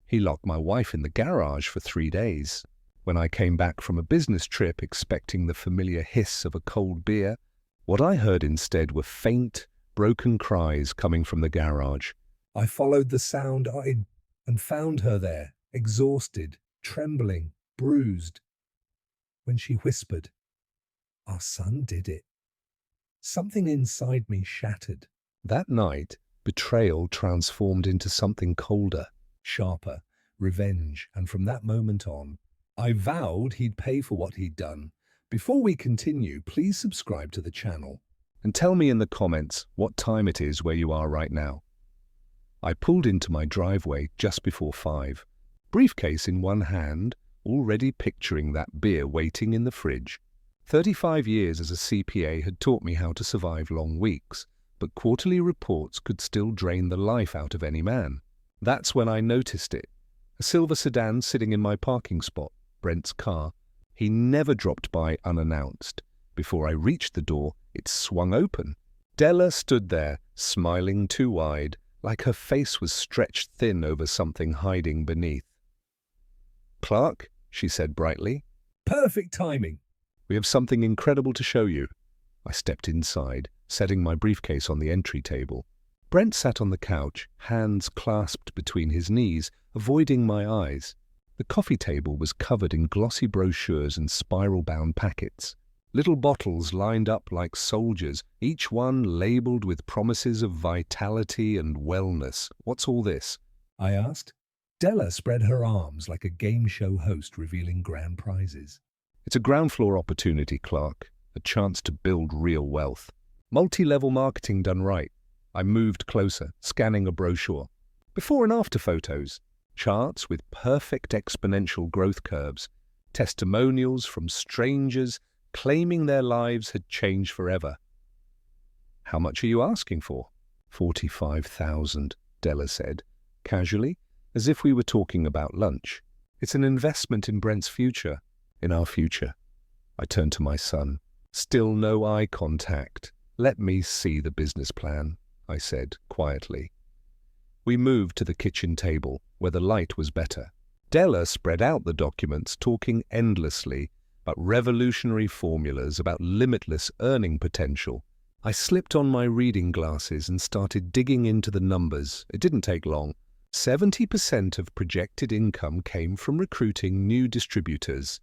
He locked my wife in the garage for 3 days. When I came back from a business trip expecting the familiar hiss of a cold beer, what I heard instead were faint, broken cries coming from the garage. I followed the sound and found her there, exhausted, trembling, bruised. When she whispered, "Our son did it," something inside me shattered. That night, betrayal transformed into something colder, sharper, revenge, and from that moment on, I vowed he'd pay for what he'd done. Before we continue, please subscribe to the channel and tell me in the comments what time it is where you are right now. I pulled into my driveway just before 5, briefcase in one hand, already picturing that beer waiting in the fridge. 35 years as a CPA had taught me how to survive long weeks, but quarterly reports could still drain the life out of any man. That's when I noticed it. A silver sedan sitting in my parking spot, Brent's car. He never dropped by unannounced. Before I reached the door, it swung open. Della stood there, smiling too wide, like her face was stretched thin over something hiding beneath. "Clark," she said brightly. "Perfect timing. We have something incredible to show you." I stepped inside, setting my briefcase on the entry table. Brent sat on the couch, hands clasped between his knees, avoiding my eyes. The coffee table was covered in glossy brochures and spiral-bound packets. Little bottles lined up like soldiers, each one labeled with promises of vitality and wellness. "What's all this?" I asked. Della spread her arms like a game show host revealing grand prizes. "It's a ground floor opportunity, Clark. A chance to build real wealth. Multi-level marketing done right." I moved closer, scanning a brochure. Before and after photos. Charts with perfect exponential growth curves. Testimonials from strangers claiming their lives had changed forever. "How much are you asking for?" 45,000, Della said, casually, as if we were talking about lunch. "It's an investment in Brent's future, in our future." I turned to my son. Still no eye contact. "Let me see the business plan," I said quietly. We moved to the kitchen table, where the light was better. Della spread out the documents, talking endlessly about revolutionary formulas, about limitless earning potential. I slipped on my reading glasses and started digging into the numbers. It didn't take long. 70% of projected income came from recruiting new distributors,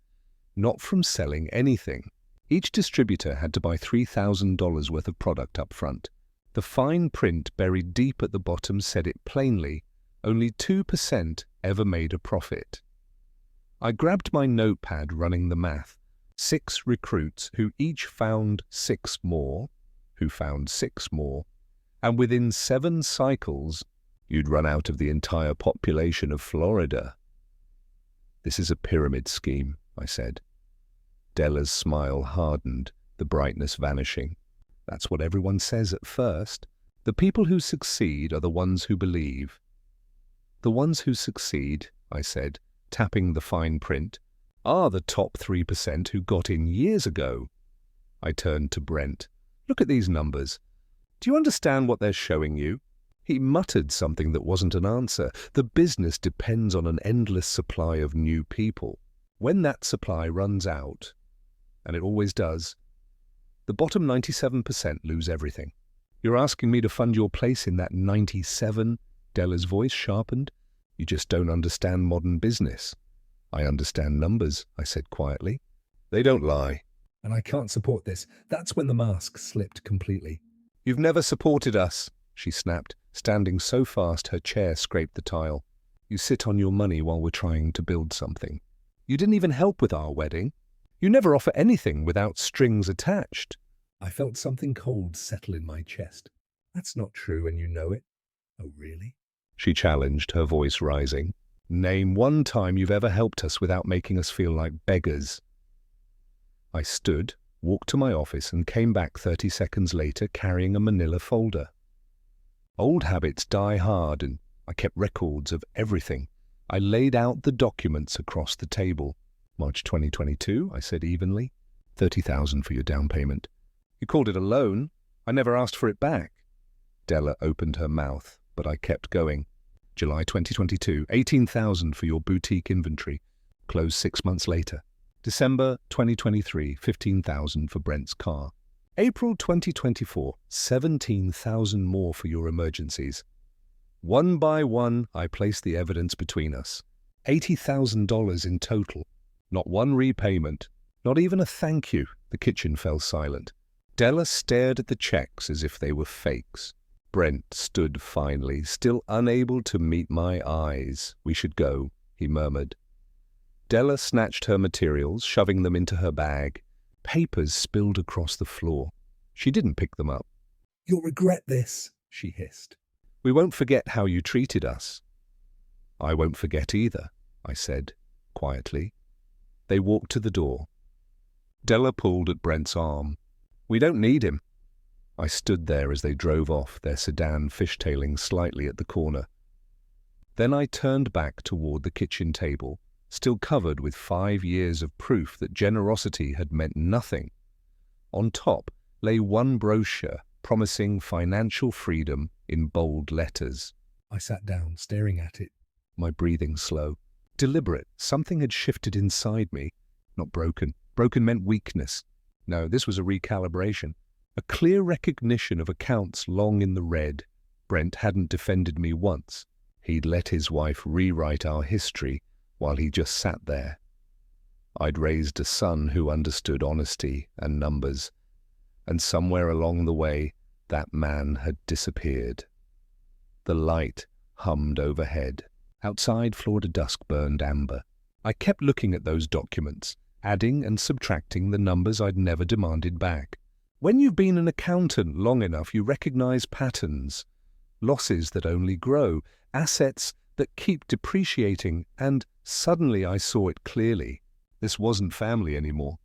not from selling anything. Each distributor had to buy $3,000 worth of product up front. The fine print buried deep at the bottom said it plainly. Only 2% ever made a profit. I grabbed my notepad, running the math. 6 recruits who each found 6 more, who found 6 more, and within 7 cycles, you'd run out of the entire population of Florida. "This is a pyramid scheme," I said. Della's smile hardened, the brightness vanishing. "That's what everyone says at first. The people who succeed are the ones who believe." "The ones who succeed," I said, tapping the fine print, "are the top 3% who got in years ago." I turned to Brent. "Look at these numbers. Do you understand what they're showing you?" He muttered something that wasn't an answer. "The business depends on an endless supply of new people. When that supply runs out, and it always does, the bottom 97% lose everything." "You're asking me to fund your place in that 97? Della's voice sharpened. "You just don't understand modern business." "I understand numbers," I said quietly. "They don't lie." "And I can't support this." That's when the mask slipped completely. "You've never supported us," she snapped, standing so fast her chair scraped the tile. "You sit on your money while we're trying to build something. You didn't even help with our wedding. You never offer anything without strings attached." I felt something cold settle in my chest. "That's not true, and you know it." "Oh, really?" she challenged, her voice rising. "Name one time you've ever helped us without making us feel like beggars." I stood, walked to my office, and came back 30 seconds later carrying a manila folder. Old habits die hard, and I kept records of everything. I laid out the documents across the table. "March 2022, I said evenly. 30,000 for your down payment. You called it a loan. I never asked for it back." Della opened her mouth, but I kept going. July 2022, 18,000 for your boutique inventory. Closed 6 months later. December 2023, 15,000 for Brent's car. April 2024, 17,000 more for your emergencies. One by one, I placed the evidence between us. $80,000 in total. Not one repayment, not even a thank you. The kitchen fell silent. Della stared at the checks as if they were fakes. Brent stood finally, still unable to meet my eyes. We should go, he murmured. Della snatched her materials, shoving them into her bag. Papers spilled across the floor. She didn't pick them up. You'll regret this, she hissed. We won't forget how you treated us. I won't forget either, I said, quietly. They walked to the door. Della pulled at Brent's arm. We don't need him. I stood there as they drove off, their sedan fishtailing slightly at the corner. Then I turned back toward the kitchen table, still covered with 5 years of proof that generosity had meant nothing. On top lay one brochure promising financial freedom in bold letters. I sat down, staring at it. My breathing slow. Deliberate. Something had shifted inside me. Not broken. Broken meant weakness. No, this was a recalibration. A clear recognition of accounts long in the red. Brent hadn't defended me once. He'd let his wife rewrite our history while he just sat there. I'd raised a son who understood honesty and numbers, and somewhere along the way, that man had disappeared. The light hummed overhead. Outside, Florida dusk burned amber. I kept looking at those documents, adding and subtracting the numbers I'd never demanded back. When you've been an accountant long enough, you recognize patterns, losses that only grow, assets that keep depreciating, and suddenly I saw it clearly. This wasn't family anymore.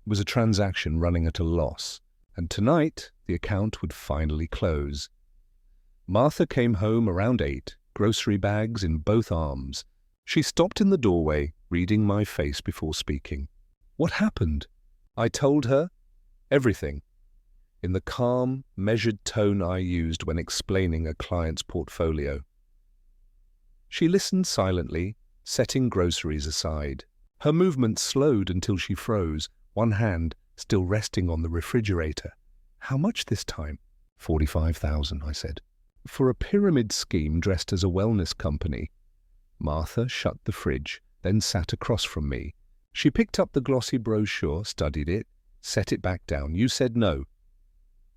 It was a transaction running at a loss, and tonight the account would finally close. Martha came home around 8, grocery bags in both arms. She stopped in the doorway, reading my face before speaking. What happened? I told her everything, in the calm, measured tone I used when explaining a client's portfolio. She listened silently, setting groceries aside. Her movement slowed until she froze, one hand still resting on the refrigerator. How much this time? 45,000, I said. For a pyramid scheme dressed as a wellness company. Martha shut the fridge, then sat across from me. She picked up the glossy brochure, studied it, set it back down. You said no.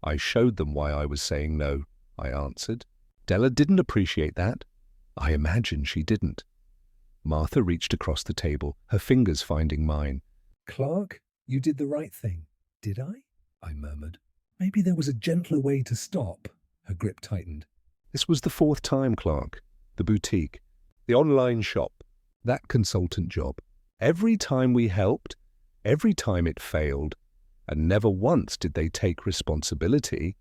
I showed them why I was saying no, I answered. Della didn't appreciate that. I imagine she didn't. Martha reached across the table, her fingers finding mine. Clark, you did the right thing. Did I? I murmured. Maybe there was a gentler way to stop. Her grip tightened. This was the 4th time, Clark. The boutique, the online shop, that consultant job. Every time we helped, every time it failed, and never once did they take responsibility.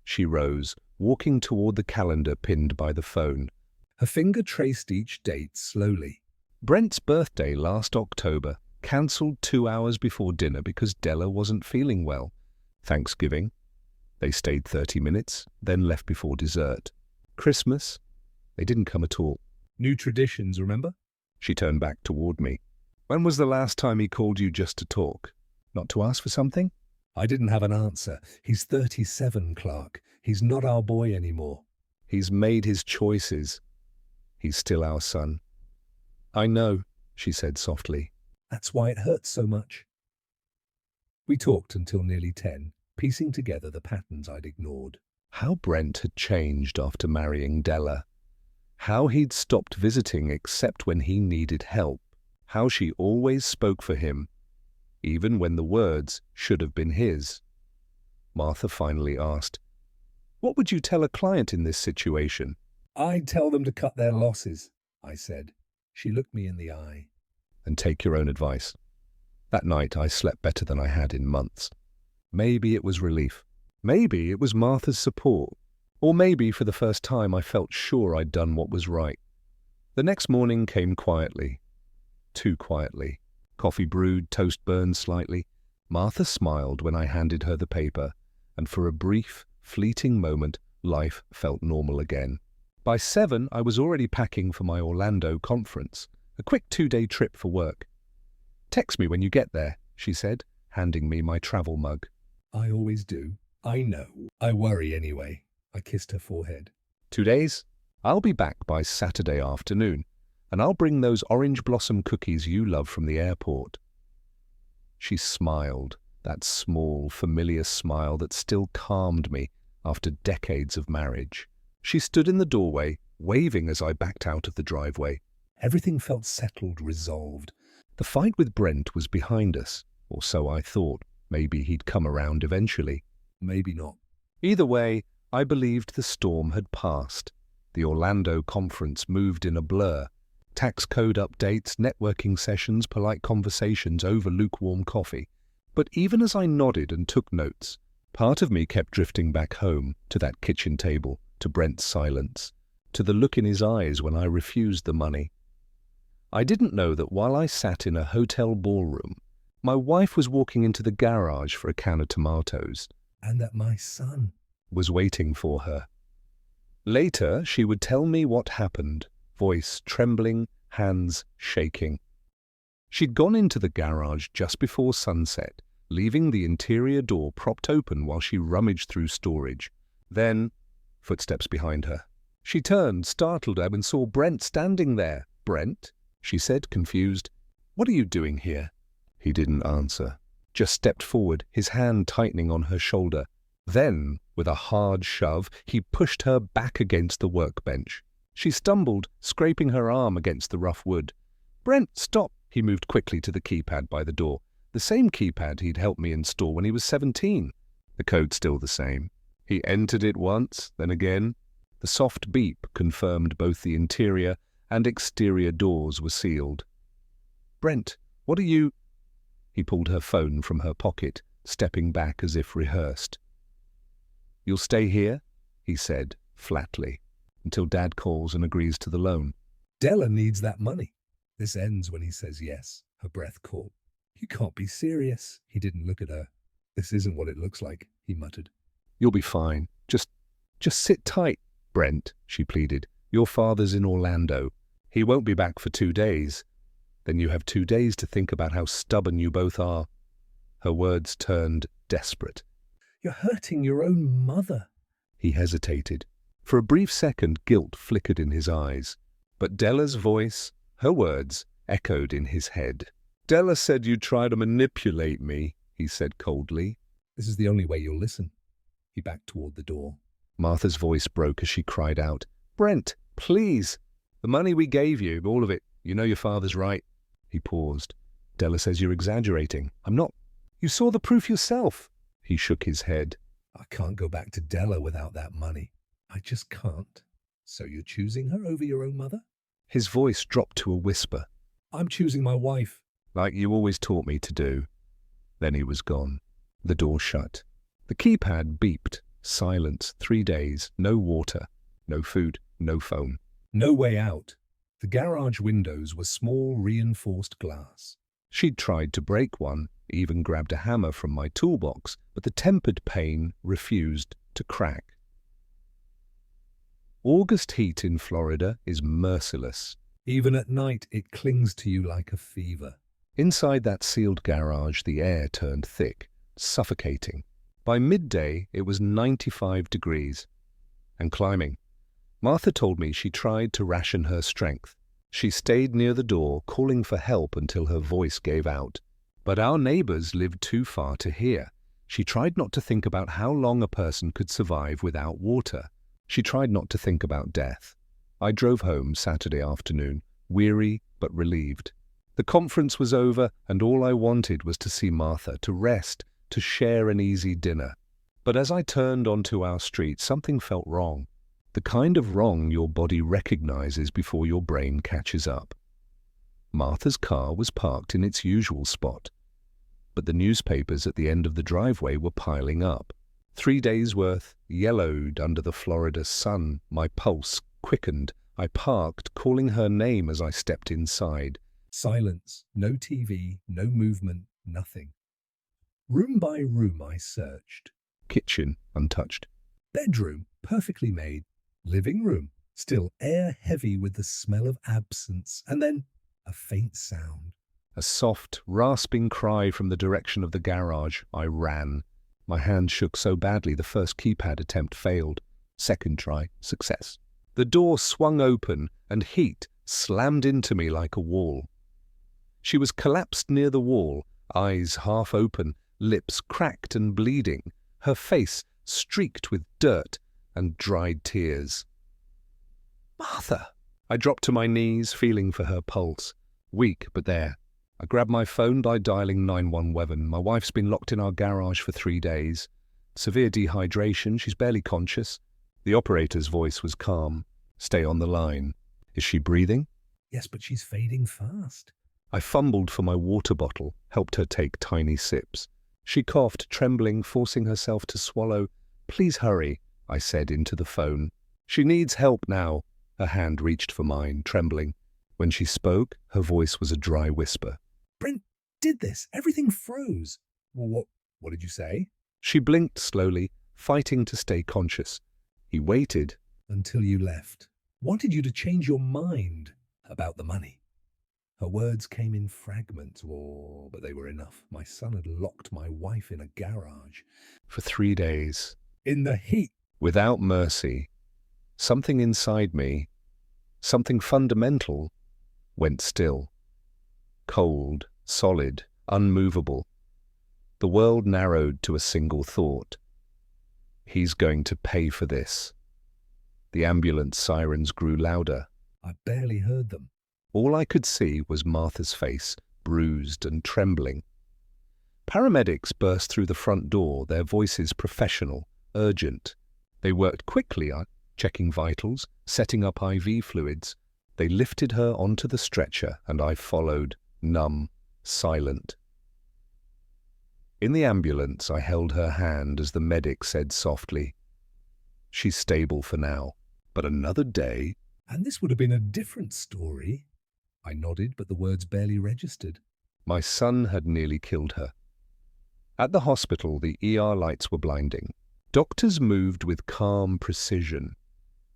She rose, walking toward the calendar pinned by the phone. Her finger traced each date slowly. Brent's birthday last October, cancelled 2 hours before dinner because Della wasn't feeling well. Thanksgiving. They stayed 30 minutes, then left before dessert. Christmas. They didn't come at all. New traditions, remember? She turned back toward me. When was the last time he called you just to talk? Not to ask for something? I didn't have an answer. He's 37, Clark. He's not our boy anymore. He's made his choices. He's still our son. I know, she said softly. That's why it hurts so much. We talked until nearly 10, piecing together the patterns I'd ignored. How Brent had changed after marrying Della. How he'd stopped visiting except when he needed help. How she always spoke for him, even when the words should have been his. Martha finally asked, "What would you tell a client in this situation?" I'd tell them to cut their losses, I said. She looked me in the eye. "And take your own advice." That night I slept better than I had in months. Maybe it was relief. Maybe it was Martha's support. Or maybe for the first time I felt sure I'd done what was right. The next morning came quietly. Too quietly. Coffee brewed, toast burned slightly. Martha smiled when I handed her the paper, and for a brief, fleeting moment, life felt normal again. By 7, I was already packing for my Orlando conference, a quick 2-day trip for work. "Text me when you get there," she said, handing me my travel mug. I always do. I know. I worry anyway. I kissed her forehead. 2 days? I'll be back by Saturday afternoon, and I'll bring those orange blossom cookies you love from the airport. She smiled, that small, familiar smile that still calmed me after decades of marriage. She stood in the doorway, waving as I backed out of the driveway. Everything felt settled, resolved. The fight with Brent was behind us, or so I thought. Maybe he'd come around eventually. Maybe not. Either way, I believed the storm had passed. The Orlando conference moved in a blur. Tax code updates, networking sessions, polite conversations over lukewarm coffee. But even as I nodded and took notes, part of me kept drifting back home, to that kitchen table, to Brent's silence, to the look in his eyes when I refused the money. I didn't know that while I sat in a hotel ballroom, my wife was walking into the garage for a can of tomatoes. And that my son Was waiting for her. Later, she would tell me what happened, voice trembling, hands shaking. She'd gone into the garage just before sunset, leaving the interior door propped open while she rummaged through storage. Then, footsteps behind her. She turned, startled, and saw Brent standing there. "Brent?" she said, confused. "What are you doing here?" He didn't answer, just stepped forward, his hand tightening on her shoulder. Then, with a hard shove, he pushed her back against the workbench. She stumbled, scraping her arm against the rough wood. "Brent, stop!" He moved quickly to the keypad by the door, the same keypad he'd helped me install when he was 17. The code still the same. He entered it once, then again. The soft beep confirmed both the interior and exterior doors were sealed. "Brent, what are you—" He pulled her phone from her pocket, stepping back as if rehearsed. "You'll stay here," he said, flatly, "until Dad calls and agrees to the loan." Della needs that money. This ends when he says yes. Her breath caught. You can't be serious. He didn't look at her. This isn't what it looks like, he muttered. "You'll be fine. Just sit tight, Brent," she pleaded. "Your father's in Orlando. He won't be back for 2 days. Then you have 2 days to think about how stubborn you both are." Her words turned desperate. You're hurting your own mother. He hesitated. For a brief second, guilt flickered in his eyes. But Della's voice, her words, echoed in his head. "Della said you'd try to manipulate me," he said coldly. This is the only way you'll listen. He backed toward the door. Martha's voice broke as she cried out, "Brent, please! The money we gave you, all of it, you know your father's right." He paused. "Della says you're exaggerating. I'm not. You saw the proof yourself." He shook his head. I can't go back to Della without that money. I just can't. So you're choosing her over your own mother? His voice dropped to a whisper. I'm choosing my wife. "Like you always taught me to do." Then he was gone. The door shut. The keypad beeped. Silence. 3 days. No water. No food. No phone. No way out. The garage windows were small, reinforced glass. She'd tried to break one, even grabbed a hammer from my toolbox, but the tempered pane refused to crack. August heat in Florida is merciless. Even at night, it clings to you like a fever. Inside that sealed garage, the air turned thick, suffocating. By midday, it was 95 degrees. And climbing. Martha told me she tried to ration her strength. She stayed near the door, calling for help until her voice gave out. But our neighbors lived too far to hear. She tried not to think about how long a person could survive without water. She tried not to think about death. I drove home Saturday afternoon, weary but relieved. The conference was over, and all I wanted was to see Martha, to rest, to share an easy dinner. But as I turned onto our street, something felt wrong. The kind of wrong your body recognizes before your brain catches up. Martha's car was parked in its usual spot, but the newspapers at the end of the driveway were piling up. 3 days' worth, yellowed under the Florida sun. My pulse quickened. I parked, calling her name as I stepped inside. Silence, no TV, no movement, nothing. Room by room I searched. Kitchen, untouched. Bedroom, perfectly made. Living room, Still air heavy with the smell of absence, and then a faint sound. A soft, rasping cry from the direction of the garage. I ran. My hand shook so badly the first keypad attempt failed. Second try, success. The door swung open and heat slammed into me like a wall. She was collapsed near the wall, eyes half open, lips cracked and bleeding, her face streaked with dirt and dried tears. Martha! I dropped to my knees, feeling for her pulse. Weak, but there. I grabbed my phone by dialing 911. My wife's been locked in our garage for 3 days. Severe dehydration, she's barely conscious. The operator's voice was calm. Stay on the line. Is she breathing? Yes, but she's fading fast. I fumbled for my water bottle, helped her take tiny sips. She coughed, trembling, forcing herself to swallow. Please hurry, I said into the phone. She needs help now. Her hand reached for mine, trembling. When she spoke, her voice was a dry whisper. Brent did this. Everything froze. Well, what did you say? She blinked slowly, fighting to stay conscious. He waited. Until you left. Wanted you to change your mind about the money. Her words came in fragments, but they were enough. My son had locked my wife in a garage. For 3 days. In the heat. Without mercy. Something inside me, something fundamental, went still. Cold, solid, unmovable. The world narrowed to a single thought. He's going to pay for this. The ambulance sirens grew louder. I barely heard them. All I could see was Martha's face, bruised and trembling. Paramedics burst through the front door, their voices professional, urgent. They worked quickly, checking vitals, setting up IV fluids. They lifted her onto the stretcher, and I followed, numb, silent. In the ambulance, I held her hand as the medic said softly, "She's stable for now, but another day..." And this would have been a different story. I nodded, but the words barely registered. My son had nearly killed her. At the hospital, the ER lights were blinding. Doctors moved with calm precision,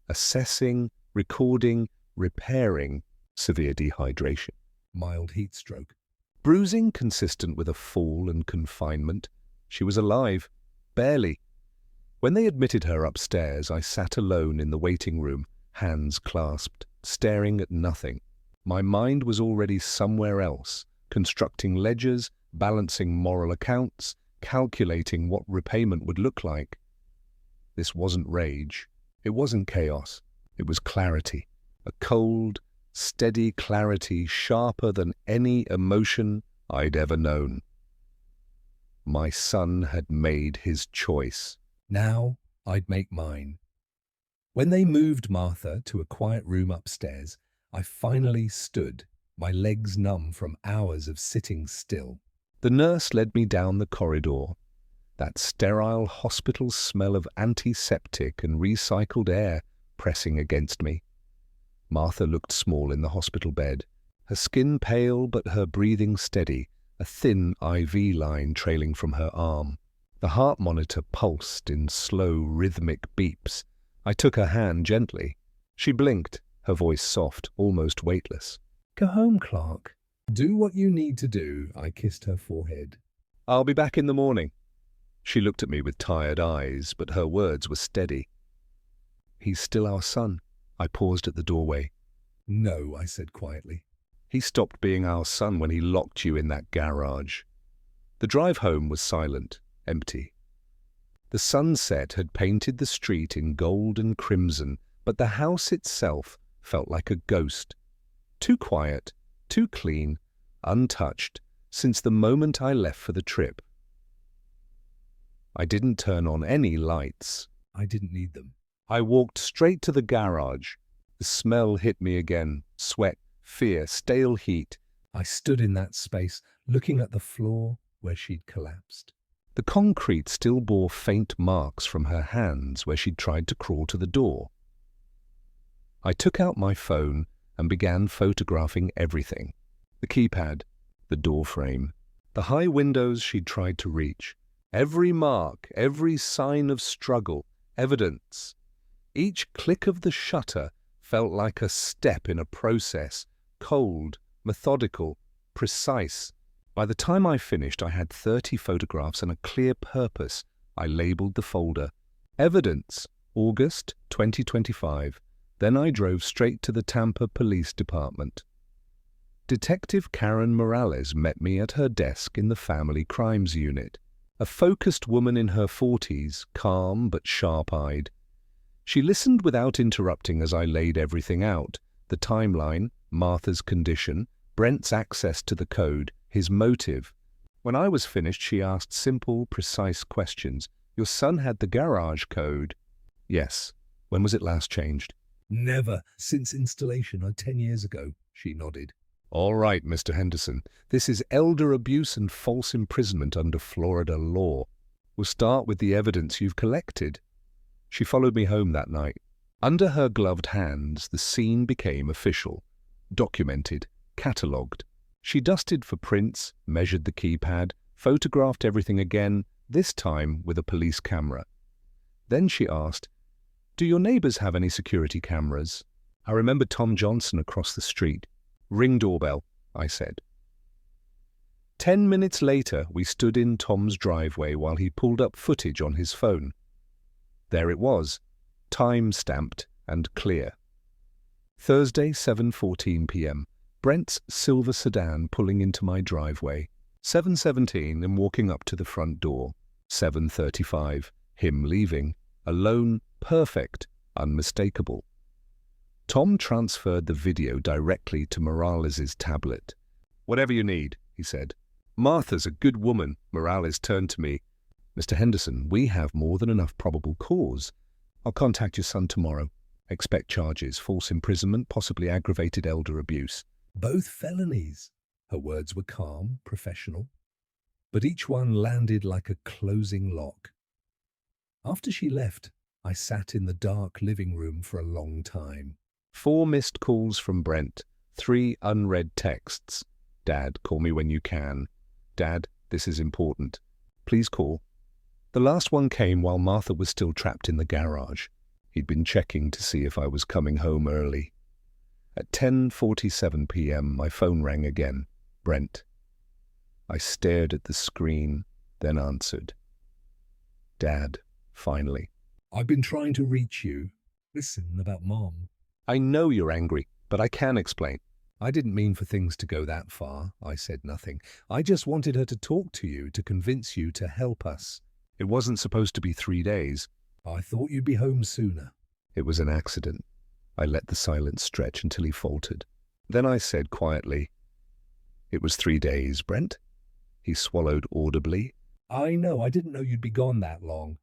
assessing, recording, repairing severe dehydration. Mild heat stroke. Bruising consistent with a fall and confinement. She was alive, barely. When they admitted her upstairs, I sat alone in the waiting room, hands clasped, staring at nothing. My mind was already somewhere else, constructing ledgers, balancing moral accounts, calculating what repayment would look like. This wasn't rage. It wasn't chaos. It was clarity. A cold, steady clarity sharper than any emotion I'd ever known. My son had made his choice. Now I'd make mine. When they moved Martha to a quiet room upstairs, I finally stood, my legs numb from hours of sitting still. The nurse led me down the corridor. That sterile hospital smell of antiseptic and recycled air pressing against me. Martha looked small in the hospital bed, her skin pale but her breathing steady, a thin IV line trailing from her arm. The heart monitor pulsed in slow, rhythmic beeps. I took her hand gently. She blinked, her voice soft, almost weightless. Go home, Clark. Do what you need to do. I kissed her forehead. I'll be back in the morning. She looked at me with tired eyes, but her words were steady. He's still our son. I paused at the doorway. No, I said quietly. He stopped being our son when he locked you in that garage. The drive home was silent, empty. The sunset had painted the street in gold and crimson, but the house itself felt like a ghost. Too quiet, too clean, untouched, since the moment I left for the trip. I didn't turn on any lights. I didn't need them. I walked straight to the garage. The smell hit me again. Sweat, fear, stale heat. I stood in that space, looking at the floor where she'd collapsed. The concrete still bore faint marks from her hands where she'd tried to crawl to the door. I took out my phone and began photographing everything. The keypad, the door frame, the high windows she'd tried to reach. Every mark, every sign of struggle, evidence. Each click of the shutter felt like a step in a process, cold, methodical, precise. By the time I finished, I had 30 photographs and a clear purpose. I labelled the folder Evidence, August 2025. Then I drove straight to the Tampa Police Department. Detective Karen Morales met me at her desk in the Family Crimes Unit. A focused woman in her 40s, calm but sharp-eyed. She listened without interrupting as I laid everything out: the timeline, Martha's condition, Brent's access to the code, his motive. When I was finished, she asked simple, precise questions. Your son had the garage code? Yes. When was it last changed? Never, since installation 10 years ago, she nodded. All right, Mr. Henderson. This is elder abuse and false imprisonment under Florida law. We'll start with the evidence you've collected. She followed me home that night. Under her gloved hands, the scene became official, documented, catalogued. She dusted for prints, measured the keypad, photographed everything again, this time with a police camera. Then she asked, "Do your neighbors have any security cameras?" I remembered Tom Johnson across the street. "Ring doorbell," I said. 10 minutes later, we stood in Tom's driveway while he pulled up footage on his phone. There it was, time-stamped and clear. Thursday, 7:14 p.m. Brent's silver sedan pulling into my driveway. 7:17 and walking up to the front door. 7:35, him leaving. Alone, perfect, unmistakable. Tom transferred the video directly to Morales' tablet. "Whatever you need," he said. "Martha's a good woman." Morales turned to me. "Mr. Henderson, we have more than enough probable cause. I'll contact your son tomorrow. Expect charges, false imprisonment, possibly aggravated elder abuse." Both felonies. Her words were calm, professional, but each one landed like a closing lock. After she left, I sat in the dark living room for a long time. 4 missed calls from Brent, 3 unread texts. "Dad, call me when you can. Dad, this is important. Please call." The last one came while Martha was still trapped in the garage. He'd been checking to see if I was coming home early. At 10:47 p.m., my phone rang again. Brent. I stared at the screen, then answered. "Dad, finally." "I've been trying to reach you. Listen, about Mom." "I know you're angry, but I can explain." "I didn't mean for things to go that far." I said nothing. "I just wanted her to talk to you, to convince you to help us." "It wasn't supposed to be 3 days." "I thought you'd be home sooner." "It was an accident." I let the silence stretch until he faltered. Then I said quietly, "It was 3 days, Brent." He swallowed audibly. "I know, I didn't know you'd be gone that long."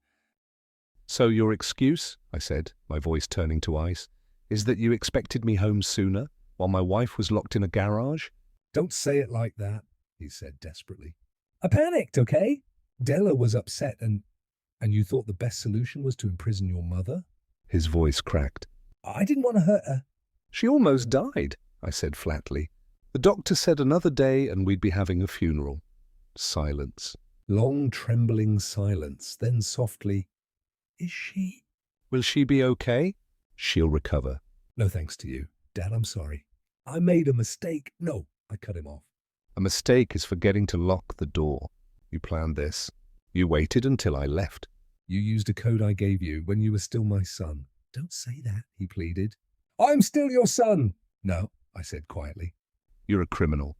"So your excuse," I said, my voice turning to ice, "is that you expected me home sooner, while my wife was locked in a garage?" "Don't say it like that," he said desperately. "I panicked, okay? Della was upset and you thought the best solution was to imprison your mother?" His voice cracked. "I didn't want to hurt her." "She almost died," I said flatly. "The doctor said another day and we'd be having a funeral." Silence. Long, trembling silence. Then softly, "Is she?" "Will she be okay?" "She'll recover." "No thanks to you. Dad, I'm sorry. I made a mistake." "No," I cut him off. "A mistake is forgetting to lock the door. You planned this. You waited until I left." "You used a code I gave you when you were still my son." "Don't say that," he pleaded. "I'm still your son." "No," I said quietly. "You're a criminal.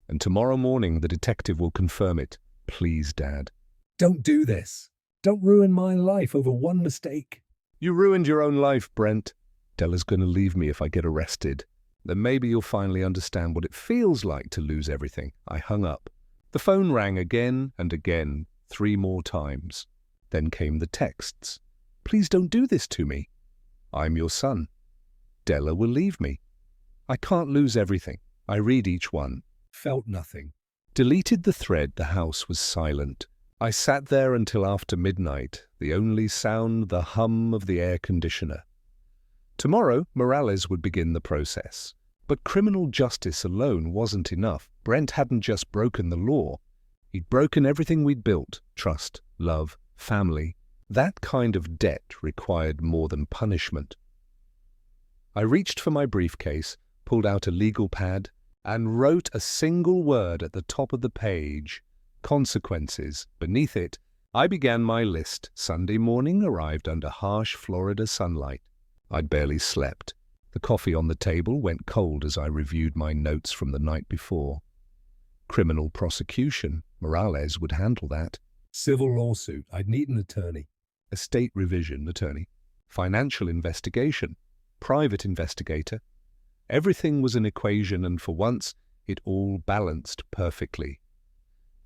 And tomorrow morning the detective will confirm it. Please, Dad." "Don't do this. Don't ruin my life over one mistake." "You ruined your own life, Brent. Della's going to leave me if I get arrested. Then maybe you'll finally understand what it feels like to lose everything." I hung up. The phone rang again and again, 3 more times. Then came the texts. "Please don't do this to me. I'm your son. Della will leave me. I can't lose everything." I read each one. Felt nothing. Deleted the thread. The house was silent. I sat there until after midnight, the only sound the hum of the air conditioner. Tomorrow, Morales would begin the process. But criminal justice alone wasn't enough. Brent hadn't just broken the law. He'd broken everything we'd built: trust, love, family. That kind of debt required more than punishment. I reached for my briefcase, pulled out a legal pad, and wrote a single word at the top of the page: consequences. Beneath it, I began my list. Sunday morning arrived under harsh Florida sunlight. I'd barely slept. The coffee on the table went cold as I reviewed my notes from the night before. Criminal prosecution. Morales would handle that. Civil lawsuit. I'd need an attorney. Estate revision attorney. Financial investigation. Private investigator. Everything was an equation, and for once, it all balanced perfectly.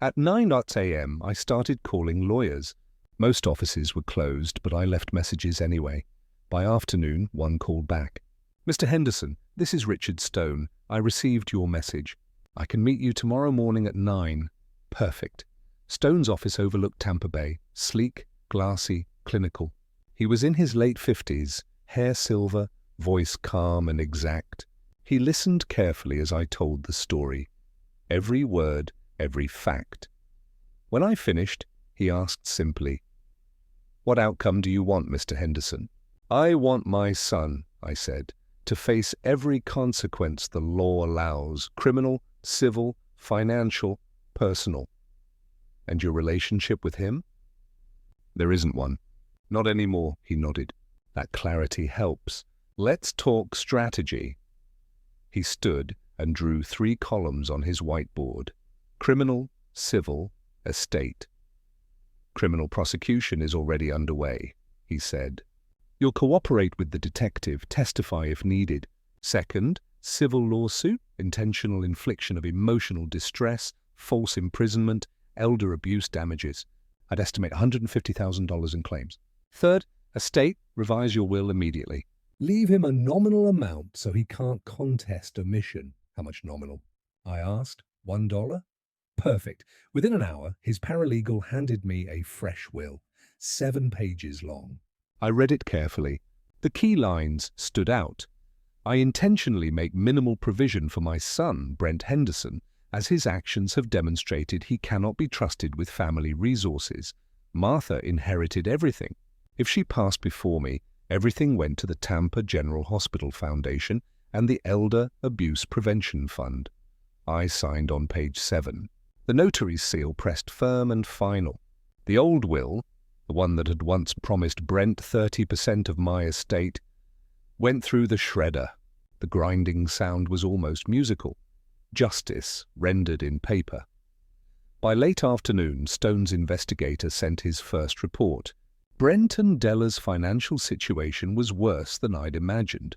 At 9 a.m., I started calling lawyers. Most offices were closed, but I left messages anyway. By afternoon, one called back. Mr. Henderson, this is Richard Stone. I received your message. I can meet you tomorrow morning at 9. Perfect. Stone's office overlooked Tampa Bay. Sleek, glassy, clinical. He was in his late 50s, hair silver, voice calm and exact. He listened carefully as I told the story. Every word, every fact. When I finished, he asked simply, "What outcome do you want, Mr. Henderson?" "I want my son," I said, "to face every consequence the law allows, criminal, civil, financial, personal." "And your relationship with him?" "There isn't one." "Not anymore," he nodded. "That clarity helps. Let's talk strategy." He stood and drew 3 columns on his whiteboard. Criminal, civil, estate. "Criminal prosecution is already underway," he said. "You'll cooperate with the detective, testify if needed. Second, civil lawsuit, intentional infliction of emotional distress, false imprisonment, elder abuse damages. I'd estimate $150,000 in claims. Third, estate, revise your will immediately." Leave him a nominal amount so he can't contest omission. How much nominal? I asked. $1? Perfect. Within an hour, his paralegal handed me a fresh will, 7 pages long. I read it carefully. The key lines stood out. "I intentionally make minimal provision for my son, Brent Henderson, as his actions have demonstrated he cannot be trusted with family resources. Martha inherited everything. If she passed before me, everything went to the Tampa General Hospital Foundation and the Elder Abuse Prevention Fund." I signed on page 7. The notary's seal pressed firm and final. The old will, the one that had once promised Brent 30% of my estate, went through the shredder. The grinding sound was almost musical. Justice rendered in paper. By late afternoon, Stone's investigator sent his first report. Brent and Della's financial situation was worse than I'd imagined.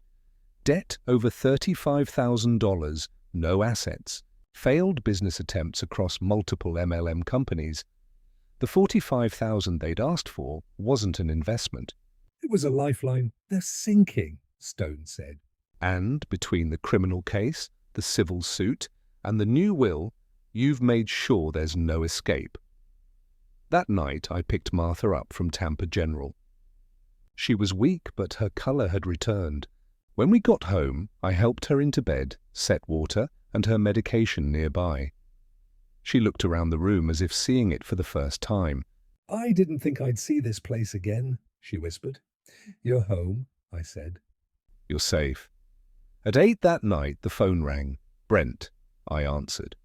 Debt over $35,000, no assets, failed business attempts across multiple MLM companies. The $45,000 they'd asked for wasn't an investment. It was a lifeline. They're sinking, Stone said. And between the criminal case, the civil suit, and the new will, you've made sure there's no escape. That night, I picked Martha up from Tampa General. She was weak, but her color had returned. When we got home, I helped her into bed, set water, and her medication nearby. She looked around the room as if seeing it for the first time. "I didn't think I'd see this place again," she whispered. "You're home," I said. "You're safe." At 8 that night, the phone rang. "Brent," I answered.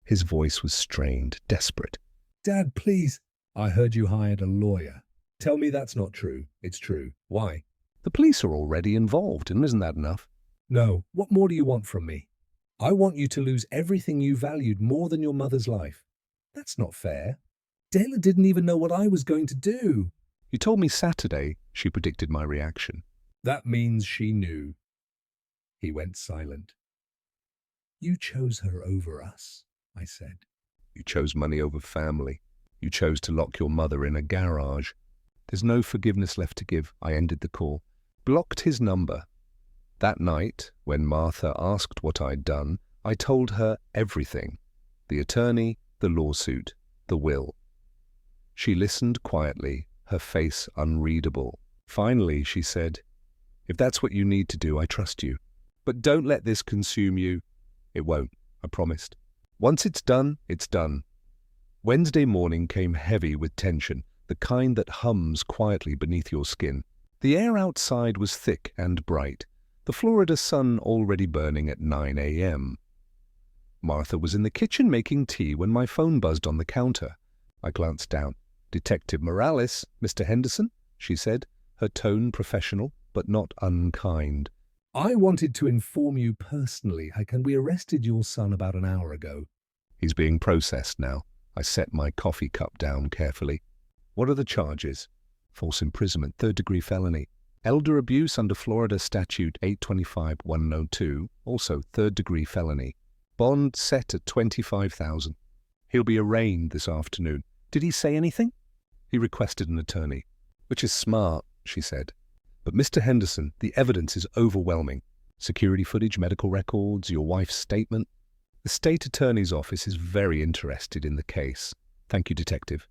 His voice was strained, desperate. "Dad, please. I heard you hired a lawyer. Tell me that's not true. It's true. Why?" "The police are already involved, and isn't that enough?" "No. What more do you want from me? I want you to lose everything you valued more than your mother's life. That's not fair. Della didn't even know what I was going to do." "You told me Saturday," she predicted my reaction. "That means she knew." He went silent. "You chose her over us," I said. "You chose money over family. You chose to lock your mother in a garage. There's no forgiveness left to give." I ended the call. Blocked his number. That night, when Martha asked what I'd done, I told her everything. The attorney, the lawsuit, the will. She listened quietly, her face unreadable. Finally, she said, "If that's what you need to do, I trust you. But don't let this consume you." "It won't," I promised. "Once it's done, it's done." Wednesday morning came heavy with tension, the kind that hums quietly beneath your skin. The air outside was thick and bright. the Florida sun already burning at 9 a.m. Martha was in the kitchen making tea when my phone buzzed on the counter. I glanced down. "Detective Morales, Mr. Henderson," she said, her tone professional but not unkind. "I wanted to inform you personally, we arrested your son about an hour ago." "He's being processed now." I set my coffee cup down carefully. "What are the charges?" "False imprisonment, third-degree felony. Elder abuse under Florida Statute 825-102, also third-degree felony. Bond set at $25,000. He'll be arraigned this afternoon." "Did he say anything?" "He requested an attorney." "Which is smart," she said. "But Mr. Henderson, the evidence is overwhelming. Security footage, medical records, your wife's statement. The state attorney's office is very interested in the case." "Thank you, Detective."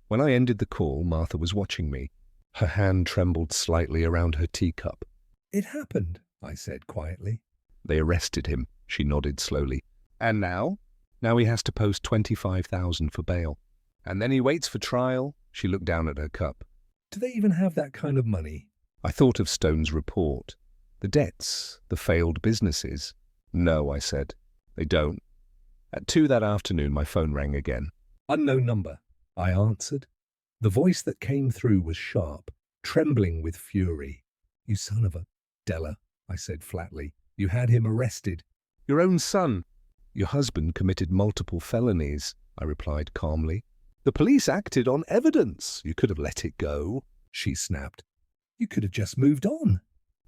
When I ended the call, Martha was watching me. Her hand trembled slightly around her teacup. "It happened," I said quietly. "They arrested him," she nodded slowly. "And now?" "Now he has to post $25,000 for bail. And then he waits for trial." She looked down at her cup. "Do they even have that kind of money?" I thought of Stone's report. The debts, the failed businesses. "No," I said. "They don't." At 2 that afternoon, my phone rang again. "Unknown number," I answered. The voice that came through was sharp, trembling with fury. "You son of a Della," I said flatly. "You had him arrested." "Your own son." "Your husband committed multiple felonies," I replied calmly. "The police acted on evidence. You could have let it go." She snapped. "You could have just moved on."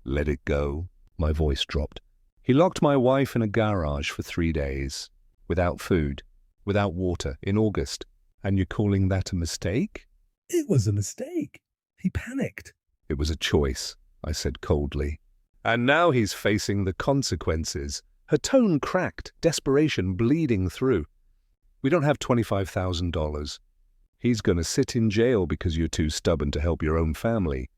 "Let it go." My voice dropped. "He locked my wife in a garage for 3 days. Without food, without water, in August. And you're calling that a mistake?" "It was a mistake. He panicked." "It was a choice," I said coldly. "And now he's facing the consequences." Her tone cracked, desperation bleeding through. "We don't have $25,000. He's going to sit in jail because you're too stubborn to help your own family."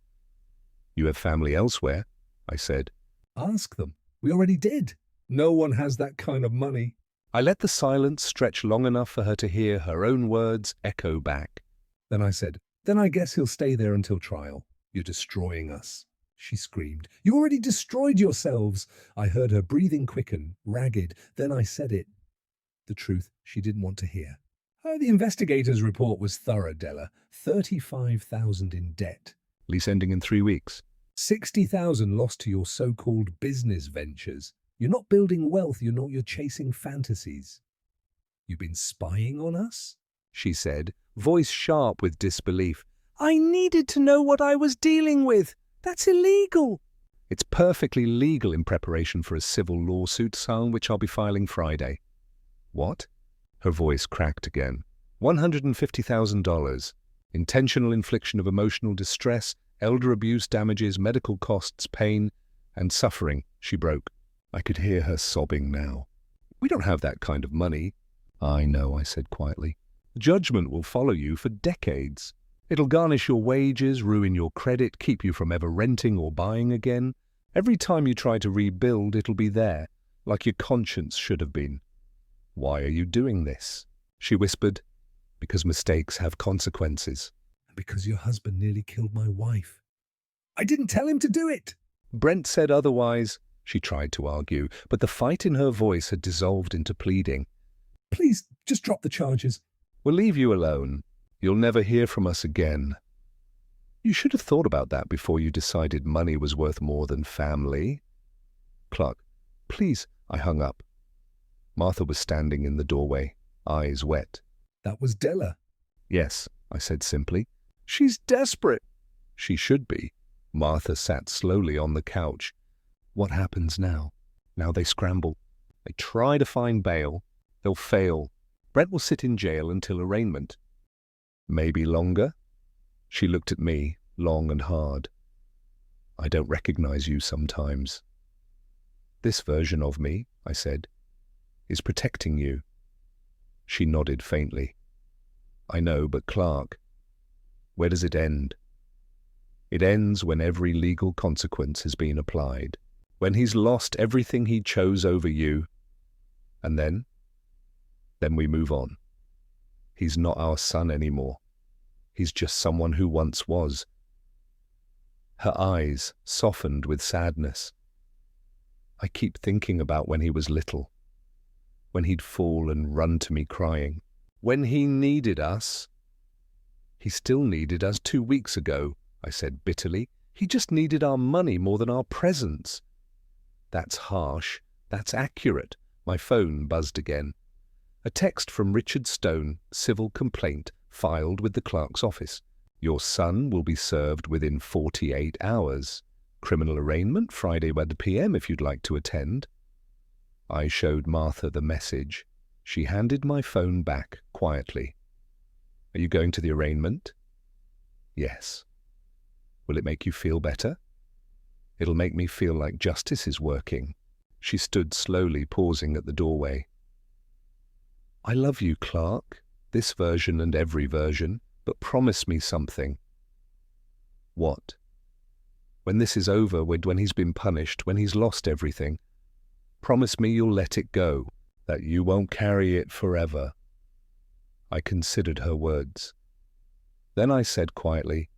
"You have family elsewhere," I said. "Ask them. We already did. No one has that kind of money." I let the silence stretch long enough for her to hear her own words echo back. Then I said, "Then I guess he'll stay there until trial. You're destroying us." She screamed. "You already destroyed yourselves." I heard her breathing quicken, ragged. Then I said it. The truth she didn't want to hear. The investigator's report was thorough, Della. 35,000 in debt. Lease ending in 3 weeks. 60,000 lost to your so-called business ventures. You're not building wealth, you're chasing fantasies. "You've been spying on us?" she said, voice sharp with disbelief. "I needed to know what I was dealing with. That's illegal." "It's perfectly legal in preparation for a civil lawsuit, son, which I'll be filing Friday." "What?" Her voice cracked again. $150,000. Intentional infliction of emotional distress, elder abuse damages, medical costs, pain, and suffering, she broke. I could hear her sobbing now. "We don't have that kind of money." "I know," I said quietly. "Judgment will follow you for decades. It'll garnish your wages, ruin your credit, keep you from ever renting or buying again. Every time you try to rebuild, it'll be there, like your conscience should have been." "Why are you doing this?" she whispered. "Because mistakes have consequences." "Because your husband nearly killed my wife." "I didn't tell him to do it." "Brent said otherwise," she tried to argue, but the fight in her voice had dissolved into pleading. "Please, just drop the charges." "We'll leave you alone. You'll never hear from us again." "You should have thought about that before you decided money was worth more than family." "Clark, please," I hung up. Martha was standing in the doorway, eyes wet. "That was Della." "Yes," I said simply. "She's desperate." "She should be." Martha sat slowly on the couch. "What happens now?" "Now they scramble. They try to find bail. They'll fail. Brent will sit in jail until arraignment." "Maybe longer?" She looked at me, long and hard. "I don't recognize you sometimes." "This version of me," I said, "is protecting you." She nodded faintly. "I know, but Clark, where does it end?" "It ends when every legal consequence has been applied, when he's lost everything he chose over you. And then we move on. He's not our son anymore. He's just someone who once was." Her eyes softened with sadness. I keep thinking about when he was little, when he'd fall and run to me crying. When he needed us. He still needed us 2 weeks ago, I said bitterly. He just needed our money more than our presence. That's harsh. That's accurate. My phone buzzed again. A text from Richard Stone, civil complaint, filed with the clerk's office. Your son will be served within 48 hours. Criminal arraignment Friday by the PM if you'd like to attend. I showed Martha the message. She handed my phone back quietly. Are you going to the arraignment? Yes. Will it make you feel better? It'll make me feel like justice is working. She stood slowly, pausing at the doorway. I love you, Clark, this version and every version, but promise me something. What? When this is over, when he's been punished, when he's lost everything, promise me you'll let it go, that you won't carry it forever. I considered her words. Then I said quietly,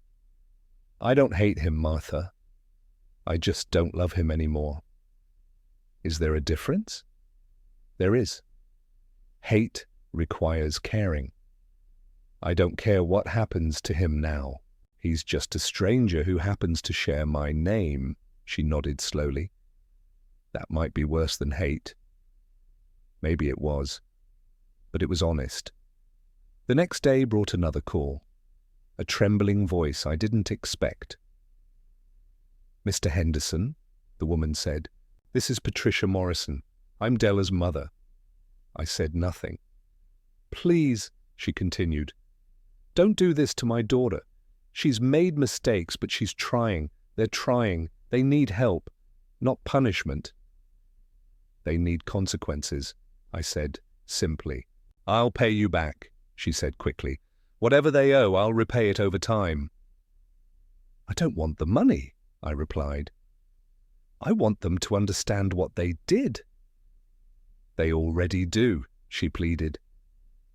I don't hate him, Martha. I just don't love him anymore. Is there a difference? There is. Hate requires caring. I don't care what happens to him now. He's just a stranger who happens to share my name, she nodded slowly. That might be worse than hate. Maybe it was, but it was honest. The next day brought another call, a trembling voice I didn't expect. Mr. Henderson, the woman said, this is Patricia Morrison. I'm Della's mother. I said nothing. Please, she continued, don't do this to my daughter. She's made mistakes, but she's trying. They're trying. They need help, not punishment. They need consequences, I said simply. I'll pay you back, she said quickly. Whatever they owe, I'll repay it over time. I don't want the money, I replied. I want them to understand what they did. They already do, she pleaded.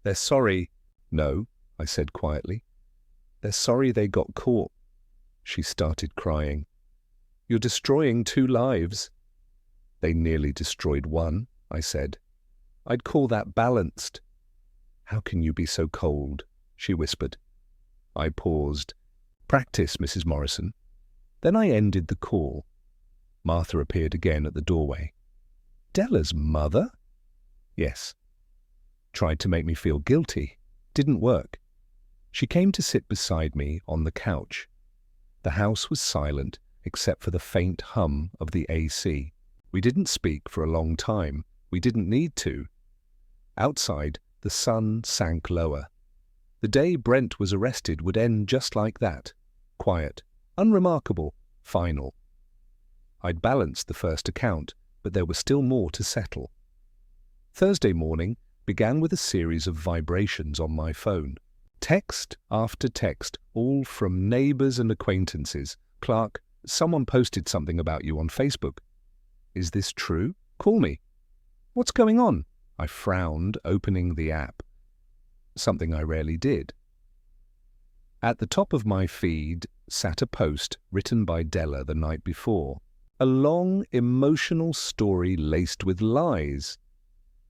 They're sorry. No, I said quietly. They're sorry they got caught. She started crying. You're destroying 2 lives. They nearly destroyed 1, I said. I'd call that balanced. How can you be so cold? She whispered. I paused. Practice, Mrs. Morrison. Then I ended the call. Martha appeared again at the doorway. Della's mother? Yes. Tried to make me feel guilty. Didn't work. She came to sit beside me on the couch. The house was silent except for the faint hum of the AC. We didn't speak for a long time. We didn't need to. Outside, the sun sank lower. The day Brent was arrested would end just like that. Quiet, unremarkable, final. I'd balanced the first account, but there was still more to settle. Thursday morning began with a series of vibrations on my phone. Text after text, all from neighbors and acquaintances. Clark, someone posted something about you on Facebook. Is this true? Call me. What's going on? I frowned, opening the app. Something I rarely did. At the top of my feed sat a post written by Della the night before. A long, emotional story laced with lies.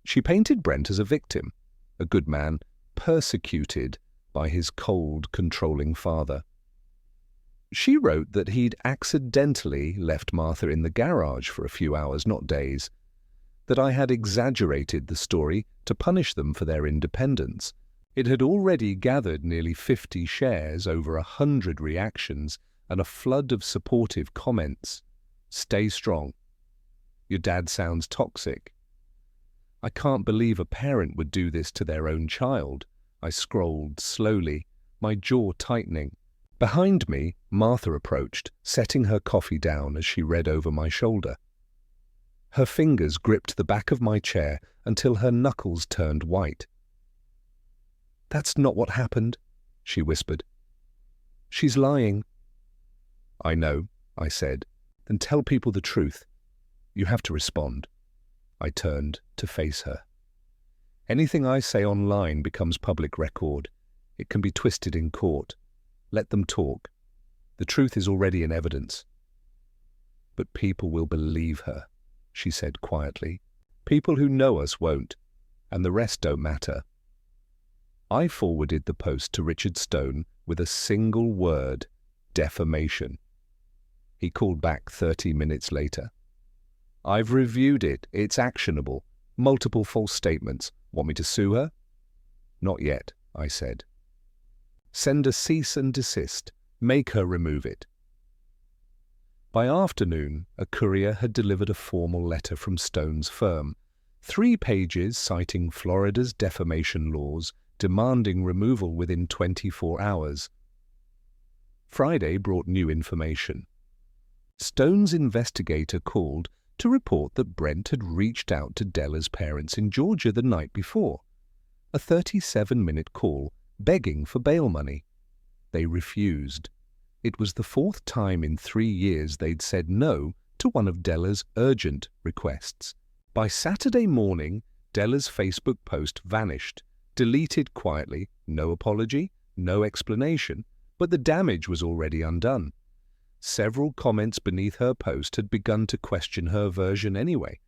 She painted Brent as a victim, a good man, persecuted by his cold, controlling father. She wrote that he'd accidentally left Martha in the garage for a few hours, not days, that I had exaggerated the story to punish them for their independence. It had already gathered nearly 50 shares, over 100 reactions, and a flood of supportive comments. Stay strong. Your dad sounds toxic. I can't believe a parent would do this to their own child. I scrolled slowly, my jaw tightening. Behind me, Martha approached, setting her coffee down as she read over my shoulder. Her fingers gripped the back of my chair until her knuckles turned white. That's not what happened, she whispered. She's lying. I know, I said. Then tell people the truth. You have to respond. I turned to face her. Anything I say online becomes public record. It can be twisted in court. Let them talk. The truth is already in evidence. But people will believe her. she said quietly. People who know us won't, and the rest don't matter. I forwarded the post to Richard Stone with a single word: defamation. He called back 30 minutes later. I've reviewed it. It's actionable. Multiple false statements. Want me to sue her? Not yet, I said. Send a cease and desist. Make her remove it. By afternoon, a courier had delivered a formal letter from Stone's firm, 3 pages citing Florida's defamation laws, demanding removal within 24 hours. Friday brought new information. Stone's investigator called to report that Brent had reached out to Della's parents in Georgia the night before. A 37-minute call, begging for bail money. They refused. It was the 4th time in 3 years they'd said no to one of Della's urgent requests. By Saturday morning, Della's Facebook post vanished, deleted quietly, no apology, no explanation, but the damage was already undone. Several comments beneath her post had begun to question her version anyway.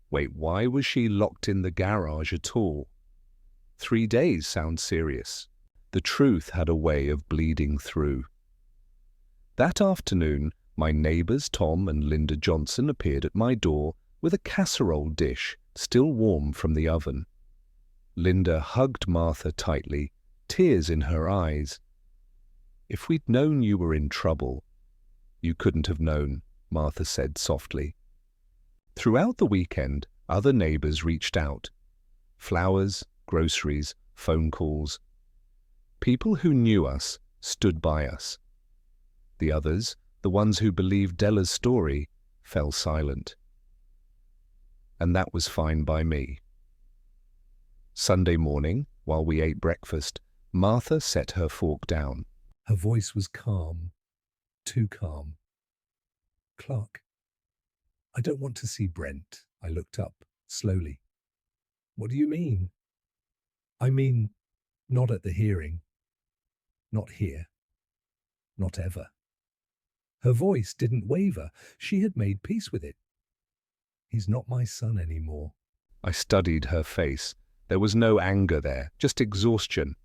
Wait, why was she locked in the garage at all? 3 days sounds serious. The truth had a way of bleeding through. That afternoon, my neighbors Tom and Linda Johnson appeared at my door with a casserole dish still warm from the oven. Linda hugged Martha tightly, tears in her eyes. If we'd known you were in trouble, you couldn't have known, Martha said softly. Throughout the weekend, other neighbors reached out. Flowers, groceries, phone calls. People who knew us stood by us. The others, the ones who believed Della's story, fell silent. And that was fine by me. Sunday morning, while we ate breakfast, Martha set her fork down. Her voice was calm, too calm. Clark, I don't want to see Brent. I looked up, slowly. What do you mean? I mean, not at the hearing. Not here. Not ever. Her voice didn't waver. She had made peace with it. He's not my son anymore. I studied her face. There was no anger there, just exhaustion.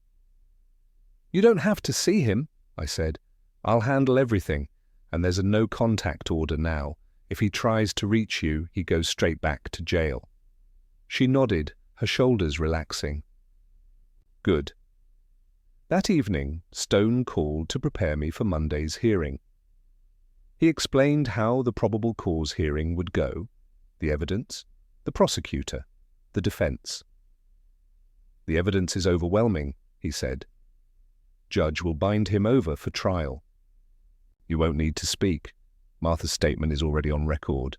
You don't have to see him, I said. I'll handle everything, and there's a no-contact order now. If he tries to reach you, he goes straight back to jail. She nodded, her shoulders relaxing. Good. That evening, Stone called to prepare me for Monday's hearing. He explained how the probable cause hearing would go, the evidence, the prosecutor, the defense. The evidence is overwhelming, he said. Judge will bind him over for trial. You won't need to speak. Martha's statement is already on record.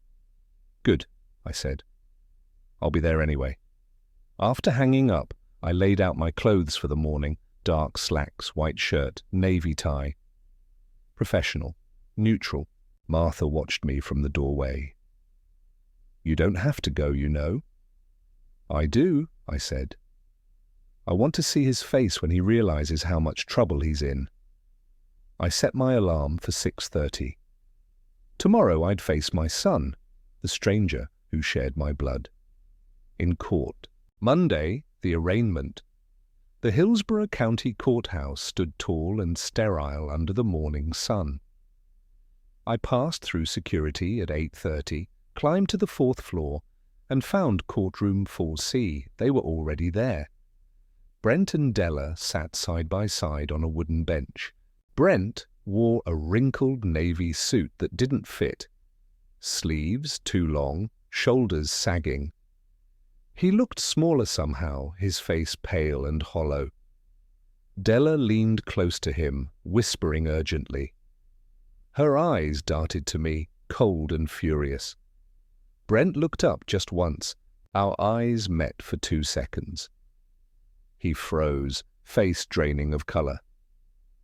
Good, I said. I'll be there anyway. After hanging up, I laid out my clothes for the morning, dark slacks, white shirt, navy tie. Professional, neutral. Martha watched me from the doorway. You don't have to go, you know. I do, I said. I want to see his face when he realizes how much trouble he's in. I set my alarm for 6:30. Tomorrow I'd face my son, the stranger who shared my blood. In court. Monday, the arraignment. The Hillsborough County Courthouse stood tall and sterile under the morning sun. I passed through security at 8:30, climbed to the 4th floor, and found courtroom 4C. They were already there. Brent and Della sat side by side on a wooden bench. Brent wore a wrinkled navy suit that didn't fit. Sleeves too long, shoulders sagging. He looked smaller somehow, his face pale and hollow. Della leaned close to him, whispering urgently. Her eyes darted to me, cold and furious. Brent looked up just once. Our eyes met for 2 seconds. He froze, face draining of color,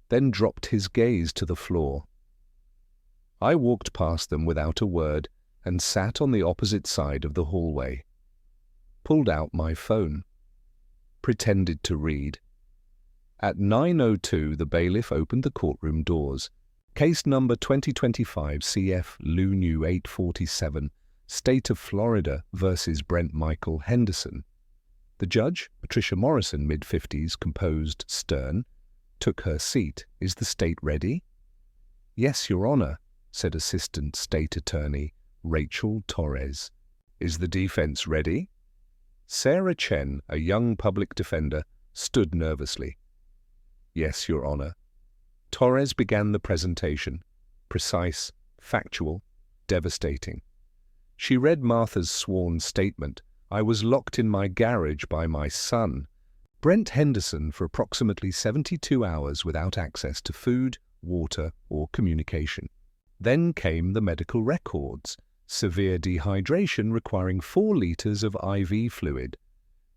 then dropped his gaze to the floor. I walked past them without a word and sat on the opposite side of the hallway. Pulled out my phone. Pretended to read. At 9:02, the bailiff opened the courtroom doors. Case number 2025 CF Lu Nu 847, State of Florida versus Brent Michael Henderson. The judge, Patricia Morrison, mid-50s, composed, stern, took her seat. Is the state ready? Yes, Your Honor, said Assistant State Attorney Rachel Torres. Is the defense ready? Sarah Chen, a young public defender, stood nervously. Yes, Your Honor. Torres began the presentation, precise, factual, devastating. She read Martha's sworn statement. I was locked in my garage by my son, Brent Henderson, for approximately 72 hours without access to food, water, or communication. Then came the medical records. Severe dehydration requiring 4 liters of IV fluid.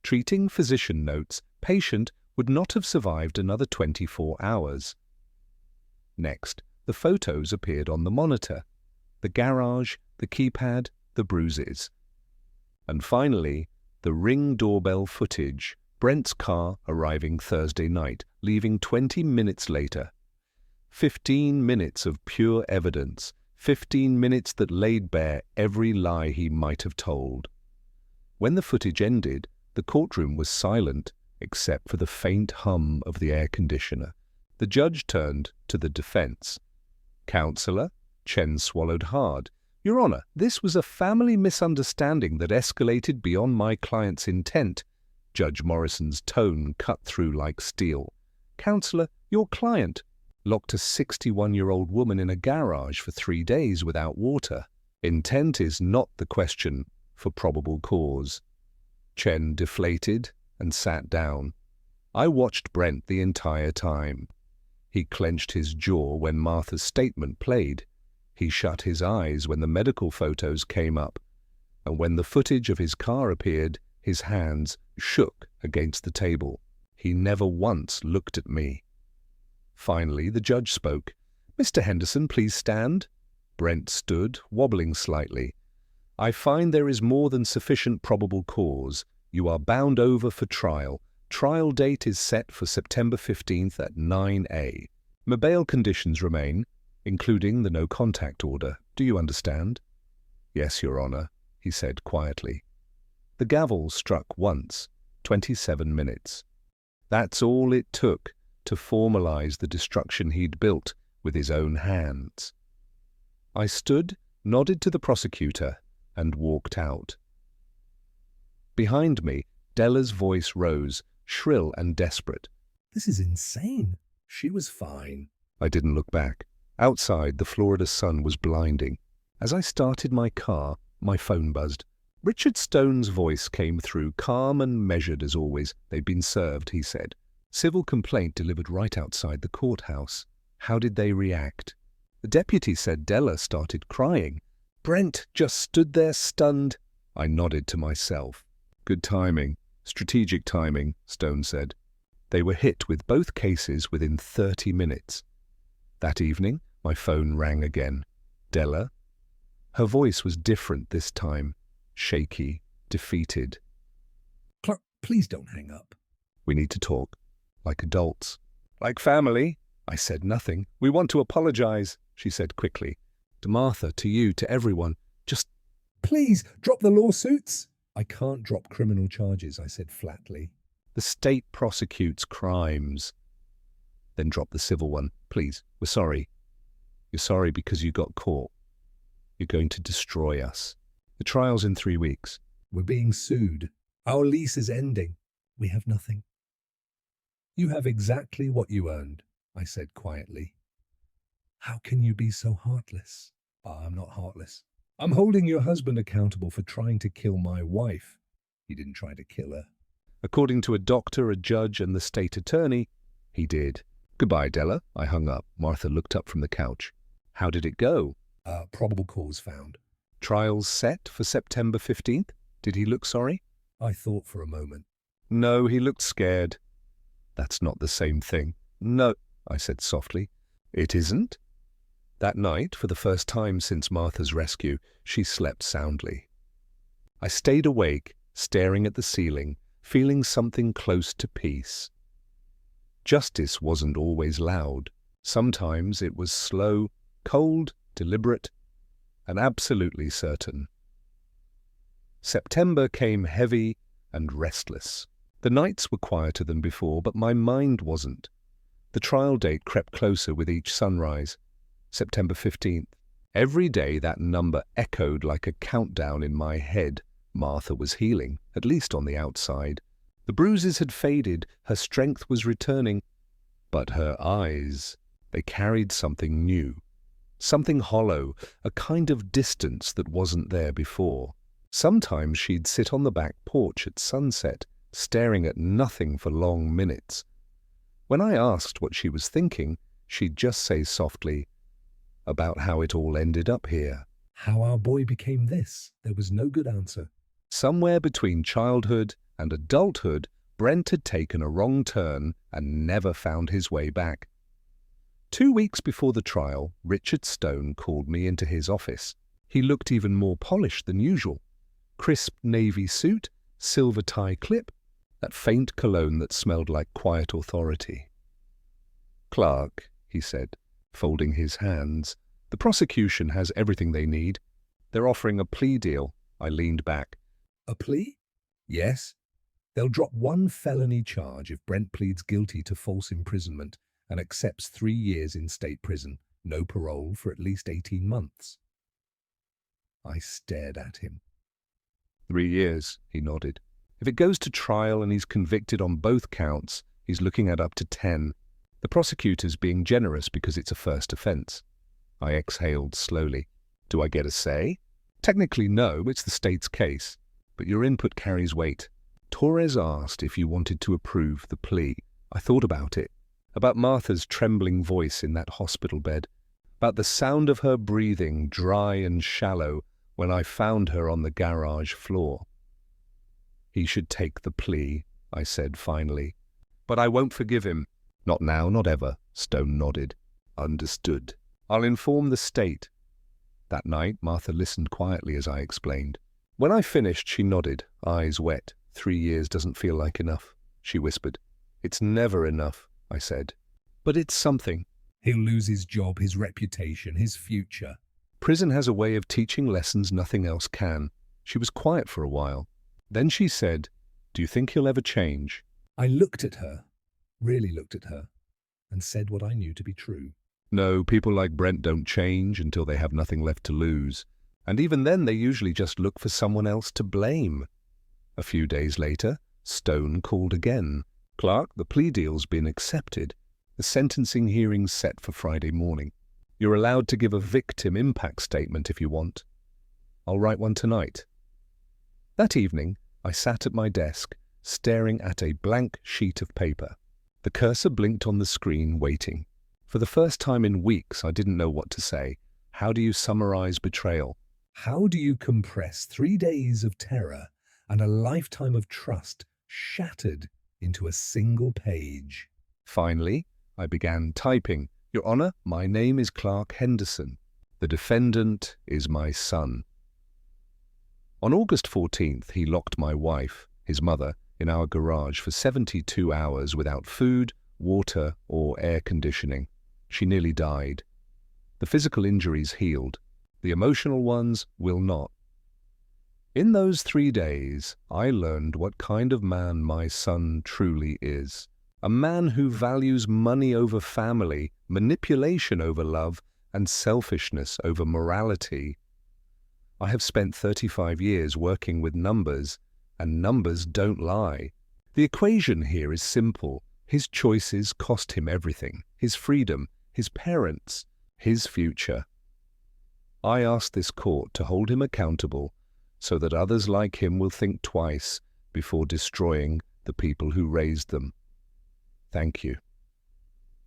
Treating physician notes, patient would not have survived another 24 hours. Next, the photos appeared on the monitor. The garage, the keypad, the bruises. And finally, the Ring doorbell footage, Brent's car arriving Thursday night, leaving 20 minutes later. 15 minutes of pure evidence, 15 minutes that laid bare every lie he might have told. When the footage ended, the courtroom was silent, except for the faint hum of the air conditioner. The judge turned to the defense. Counselor, Chen swallowed hard. Your Honor, this was a family misunderstanding that escalated beyond my client's intent. Judge Morrison's tone cut through like steel. Counselor, your client locked a 61-year-old woman in a garage for 3 days without water. Intent is not the question for probable cause. Chen deflated and sat down. I watched Brent the entire time. He clenched his jaw when Martha's statement played. He shut his eyes when the medical photos came up, and when the footage of his car appeared, his hands shook against the table. He never once looked at me. Finally, the judge spoke. Mr. Henderson, please stand. Brent stood, wobbling slightly. I find there is more than sufficient probable cause. You are bound over for trial. Trial date is set for September 15th at 9 a.m. My bail conditions remain, including the no-contact order. Do you understand? Yes, Your Honor, he said quietly. The gavel struck once, 27 minutes. That's all it took to formalize the destruction he'd built with his own hands. I stood, nodded to the prosecutor, and walked out. Behind me, Della's voice rose, shrill and desperate. This is insane. She was fine. I didn't look back. Outside, the Florida sun was blinding. As I started my car, my phone buzzed. Richard Stone's voice came through, calm and measured as always. They'd been served, he said. Civil complaint delivered right outside the courthouse. How did they react? The deputy said Della started crying. Brent just stood there stunned. I nodded to myself. Good timing. Strategic timing, Stone said. They were hit with both cases within 30 minutes. That evening, my phone rang again. Della? Her voice was different this time. Shaky, defeated. Clark, please don't hang up. We need to talk. Like adults. Like family. I said nothing. We want to apologize, she said quickly. To Martha, to you, to everyone. Just... Please, drop the lawsuits. I can't drop criminal charges, I said flatly. The state prosecutes crimes. Then drop the civil one, please. We're sorry. You're sorry because you got caught. You're going to destroy us. The trial's in 3 weeks. We're being sued. Our lease is ending. We have nothing. You have exactly what you earned, I said quietly. How can you be so heartless? I'm not heartless. I'm holding your husband accountable for trying to kill my wife. He didn't try to kill her. According to a doctor, a judge, and the state attorney, he did. Goodbye, Della. I hung up. Martha looked up from the couch. How did it go? Probable cause found. Trials set for September 15th? Did he look sorry? I thought for a moment. No, he looked scared. That's not the same thing. No, I said softly. It isn't? That night, for the first time since Martha's rescue, she slept soundly. I stayed awake, staring at the ceiling, feeling something close to peace. Justice wasn't always loud. Sometimes it was slow, cold, deliberate, and absolutely certain. September came heavy and restless. The nights were quieter than before, but my mind wasn't. The trial date crept closer with each sunrise. September 15th. Every day that number echoed like a countdown in my head. Martha was healing, at least on the outside. The bruises had faded, her strength was returning. But her eyes, they carried something new. Something hollow, a kind of distance that wasn't there before. Sometimes she'd sit on the back porch at sunset, staring at nothing for long minutes. When I asked what she was thinking, she'd just say softly, "About how it all ended up here." How our boy became this, there was no good answer. Somewhere between childhood and adulthood, Brent had taken a wrong turn and never found his way back. 2 weeks before the trial, Richard Stone called me into his office. He looked even more polished than usual. Crisp navy suit, silver tie clip, that faint cologne that smelled like quiet authority. "Clark," he said, folding his hands, "the prosecution has everything they need. They're offering a plea deal." I leaned back. A plea? Yes. They'll drop one felony charge if Brent pleads guilty to false imprisonment and accepts 3 years in state prison, no parole for at least 18 months. I stared at him. 3 years, he nodded. If it goes to trial and he's convicted on both counts, he's looking at up to 10. The prosecutor's being generous because it's a first offense. I exhaled slowly. Do I get a say? Technically, no, it's the state's case. But your input carries weight. Torres asked if you wanted to approve the plea. I thought about it. About Martha's trembling voice in that hospital bed. About the sound of her breathing, dry and shallow, when I found her on the garage floor. He should take the plea, I said finally. But I won't forgive him. Not now, not ever, Stone nodded. Understood. I'll inform the state. That night, Martha listened quietly as I explained. When I finished, she nodded, eyes wet. 3 years doesn't feel like enough, she whispered. It's never enough, I said. But it's something. He'll lose his job, his reputation, his future. Prison has a way of teaching lessons nothing else can. She was quiet for a while. Then she said, "Do you think he'll ever change?" I looked at her, really looked at her, and said what I knew to be true. No, people like Brent don't change until they have nothing left to lose. And even then they usually just look for someone else to blame. A few days later, Stone called again. "Clark, the plea deal's been accepted. The sentencing hearing's set for Friday morning. You're allowed to give a victim impact statement if you want. I'll write one tonight." That evening, I sat at my desk, staring at a blank sheet of paper. The cursor blinked on the screen, waiting. For the first time in weeks, I didn't know what to say. How do you summarize betrayal? How do you compress 3 days of terror and a lifetime of trust shattered into a single page? Finally, I began typing. "Your Honor, my name is Clark Henderson. The defendant is my son." On August 14th, he locked my wife, his mother, in our garage for 72 hours without food, water, or air conditioning. She nearly died. The physical injuries healed. The emotional ones will not. In those 3 days, I learned what kind of man my son truly is. A man who values money over family, manipulation over love, and selfishness over morality. I have spent 35 years working with numbers, and numbers don't lie. The equation here is simple. His choices cost him everything: his freedom, his parents, his future. I ask this court to hold him accountable so that others like him will think twice before destroying the people who raised them. Thank you.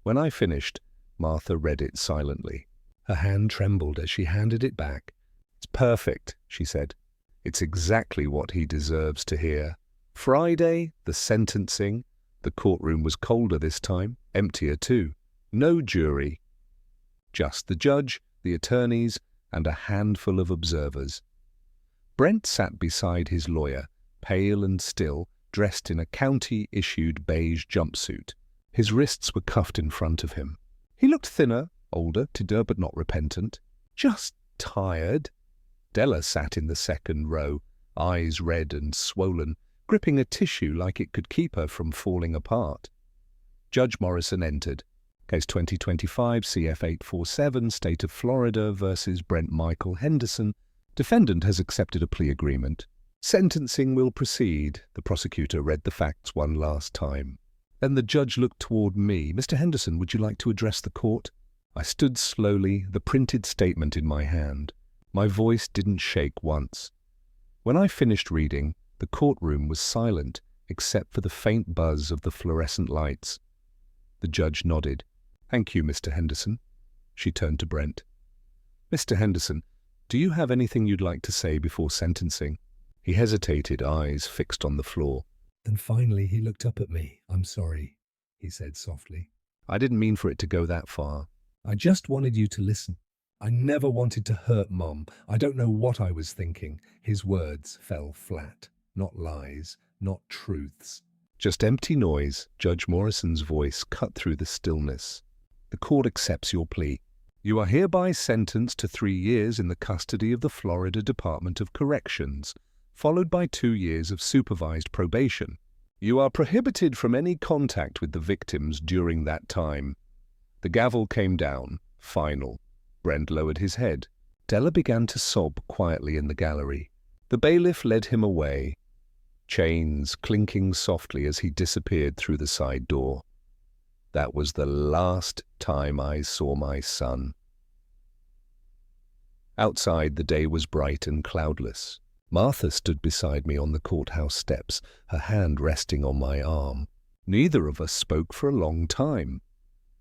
When I finished, Martha read it silently. Her hand trembled as she handed it back. "It's perfect," she said. "It's exactly what he deserves to hear." Friday, the sentencing. The courtroom was colder this time, emptier too. No jury. Just the judge, the attorneys, and a handful of observers. Brent sat beside his lawyer, pale and still, dressed in a county-issued beige jumpsuit. His wrists were cuffed in front of him. He looked thinner, older, but not repentant. Just tired. Della sat in the second row, eyes red and swollen, gripping a tissue like it could keep her from falling apart. Judge Morrison entered. Case 2025 CF847, State of Florida versus Brent Michael Henderson. Defendant has accepted a plea agreement. Sentencing will proceed. The prosecutor read the facts one last time. Then the judge looked toward me. Mr. Henderson, would you like to address the court? I stood slowly, the printed statement in my hand. My voice didn't shake once. When I finished reading, the courtroom was silent, except for the faint buzz of the fluorescent lights. The judge nodded. Thank you, Mr. Henderson. She turned to Brent. Mr. Henderson, do you have anything you'd like to say before sentencing? He hesitated, eyes fixed on the floor. Then finally he looked up at me. I'm sorry, he said softly. I didn't mean for it to go that far. I just wanted you to listen. I never wanted to hurt Mom. I don't know what I was thinking. His words fell flat. Not lies, not truths. Just empty noise. Judge Morrison's voice cut through the stillness. The court accepts your plea. You are hereby sentenced to 3 years in the custody of the Florida Department of Corrections, followed by 2 years of supervised probation. You are prohibited from any contact with the victims during that time. The gavel came down, final. Brent lowered his head. Della began to sob quietly in the gallery. The bailiff led him away, chains clinking softly as he disappeared through the side door. That was the last time I saw my son. Outside, the day was bright and cloudless. Martha stood beside me on the courthouse steps, her hand resting on my arm. Neither of us spoke for a long time.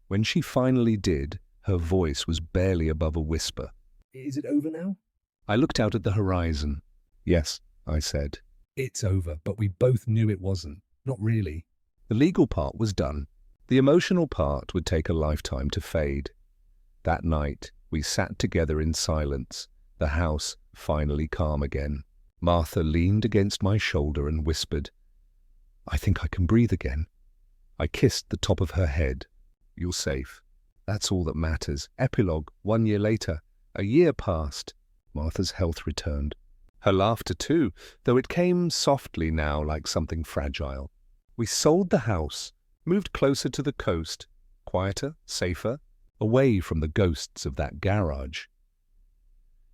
When she finally did, her voice was barely above a whisper. Is it over now? I looked out at the horizon. Yes, I said. It's over, but we both knew it wasn't. Not really. The legal part was done. The emotional part would take a lifetime to fade. That night, we sat together in silence, the house finally calm again. Martha leaned against my shoulder and whispered, I think I can breathe again. I kissed the top of her head. You're safe. That's all that matters. Epilogue, 1 year later. A year passed. Martha's health returned. Her laughter too, though it came softly now like something fragile. We sold the house, moved closer to the coast, quieter, safer, away from the ghosts of that garage.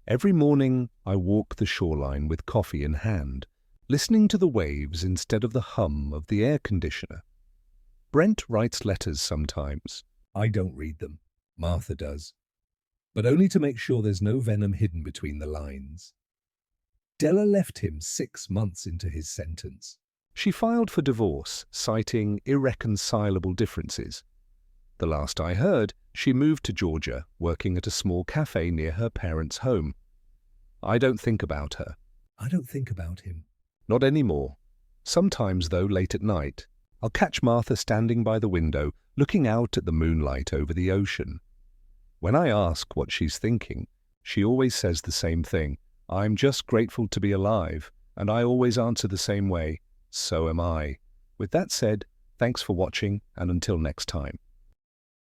Every morning I walk the shoreline with coffee in hand, listening to the waves instead of the hum of the air conditioner. Brent writes letters sometimes. I don't read them. Martha does. But only to make sure there's no venom hidden between the lines. Della left him 6 months into his sentence. She filed for divorce, citing irreconcilable differences. The last I heard, she moved to Georgia, working at a small cafe near her parents' home. I don't think about her. I don't think about him. Not anymore. Sometimes, though, late at night, I'll catch Martha standing by the window, looking out at the moonlight over the ocean. When I ask what she's thinking, she always says the same thing. I'm just grateful to be alive, and I always answer the same way. So am I. With that said, thanks for watching, and until next time.